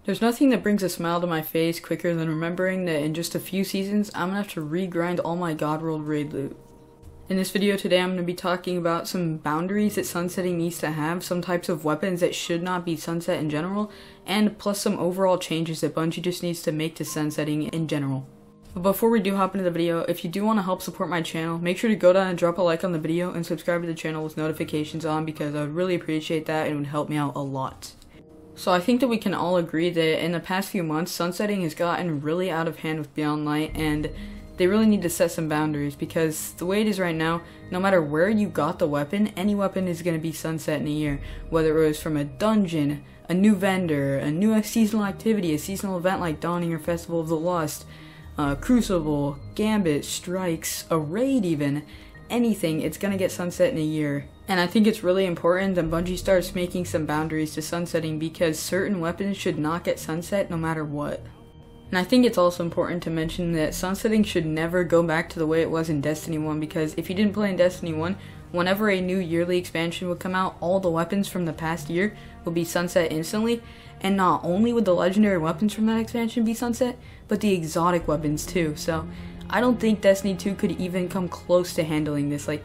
There's nothing that brings a smile to my face quicker than remembering that in just a few seasons, I'm gonna have to regrind all my God World raid loot. In this video today, I'm going to be talking about some boundaries that sunsetting needs to have, some types of weapons that should not be sunset in general, and plus some overall changes that Bungie just needs to make to sunsetting in general. But before we do hop into the video, if you do want to help support my channel, make sure to go down and drop a like on the video and subscribe to the channel with notifications on, because I would really appreciate that and it would help me out a lot. So I think that we can all agree that in the past few months, sunsetting has gotten really out of hand with Beyond Light, and they really need to set some boundaries, because the way it is right now, no matter where you got the weapon, any weapon is going to be sunset in a year. Whether it was from a dungeon, a new vendor, a new seasonal activity, a seasonal event like Dawning or Festival of the Lost, Crucible, Gambit, Strikes, a raid even, anything, it's going to get sunset in a year. And I think it's really important that Bungie starts making some boundaries to sunsetting, because certain weapons should not get sunset no matter what. And I think it's also important to mention that sunsetting should never go back to the way it was in Destiny 1, because if you didn't play in Destiny 1, whenever a new yearly expansion would come out, all the weapons from the past year would be sunset instantly, and not only would the legendary weapons from that expansion be sunset, but the exotic weapons too. So I don't think Destiny 2 could even come close to handling this. Like,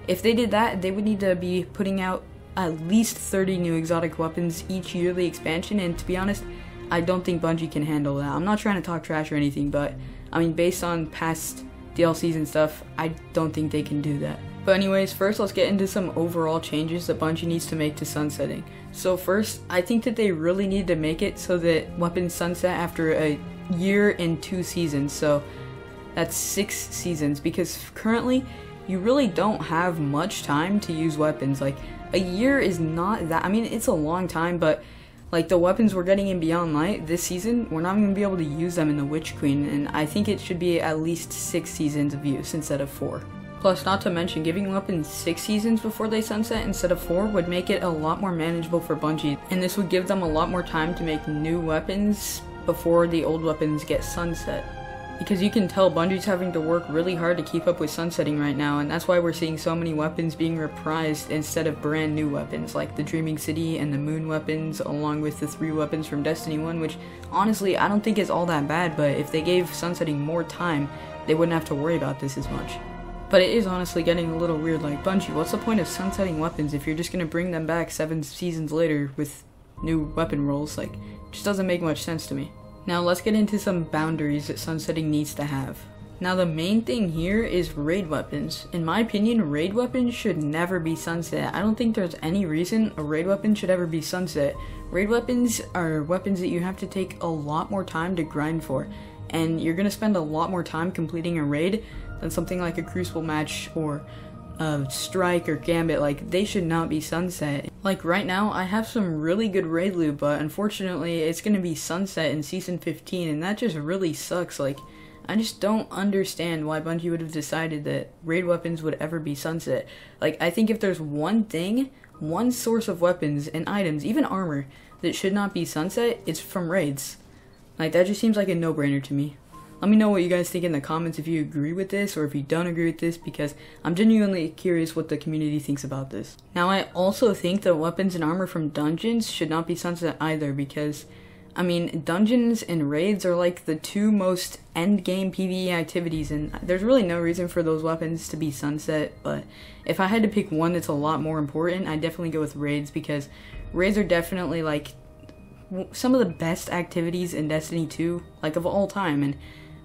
if they did that, they would need to be putting out at least 30 new exotic weapons each yearly expansion, and to be honest, I don't think Bungie can handle that. I'm not trying to talk trash or anything, but I mean, based on past DLCs and stuff, I don't think they can do that. But anyways, first let's get into some overall changes that Bungie needs to make to sunsetting. So first, I think that they really need to make it so that weapons sunset after a year and 2 seasons. So that's 6 seasons, because currently you really don't have much time to use weapons. Like, a year is not that, I mean, it's a long time, but like the weapons we're getting in Beyond Light this season, we're not even going to be able to use them in the Witch Queen, and I think it should be at least 6 seasons of use instead of 4. Plus, not to mention, giving weapons 6 seasons before they sunset instead of 4 would make it a lot more manageable for Bungie, and this would give them a lot more time to make new weapons before the old weapons get sunset. Because you can tell Bungie's having to work really hard to keep up with sunsetting right now, and that's why we're seeing so many weapons being reprised instead of brand new weapons, like the Dreaming City and the Moon weapons, along with the 3 weapons from Destiny 1, which honestly I don't think is all that bad, but if they gave sunsetting more time, they wouldn't have to worry about this as much. But it is honestly getting a little weird. Like, Bungie, what's the point of sunsetting weapons if you're just gonna bring them back 7 seasons later with new weapon rolls? Like, it just doesn't make much sense to me. Now let's get into some boundaries that sunsetting needs to have. Now the main thing here is raid weapons. In my opinion, raid weapons should never be sunset. I don't think there's any reason a raid weapon should ever be sunset. Raid weapons are weapons that you have to take a lot more time to grind for, and you're going to spend a lot more time completing a raid than something like a Crucible match or a Strike or Gambit. Like, they should not be sunset. Like, right now, I have some really good raid loot, but unfortunately, it's gonna be sunset in Season 15, and that just really sucks. Like, I just don't understand why Bungie would have decided that raid weapons would ever be sunset. Like, I think if there's one thing, one source of weapons and items, even armor, that should not be sunset, it's from raids. Like, that just seems like a no-brainer to me. Let me know what you guys think in the comments if you agree with this or if you don't agree with this, because I'm genuinely curious what the community thinks about this. Now, I also think that weapons and armor from dungeons should not be sunset either, because, I mean, dungeons and raids are like the 2 most endgame PvE activities, and there's really no reason for those weapons to be sunset. But if I had to pick one that's a lot more important, I'd definitely go with raids, because raids are definitely like some of the best activities in Destiny 2, like of all time, and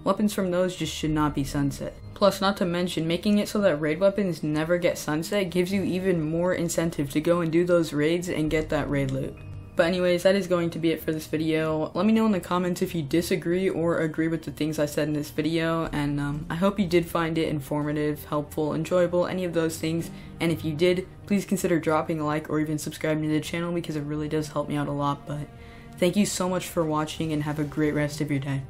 weapons from those just should not be sunset. Plus, not to mention, making it so that raid weapons never get sunset gives you even more incentive to go and do those raids and get that raid loot. But anyways, that is going to be it for this video. Let me know in the comments if you disagree or agree with the things I said in this video, and I hope you did find it informative, helpful, enjoyable, any of those things. And if you did, please consider dropping a like or even subscribing to the channel, because it really does help me out a lot. But thank you so much for watching, and have a great rest of your day.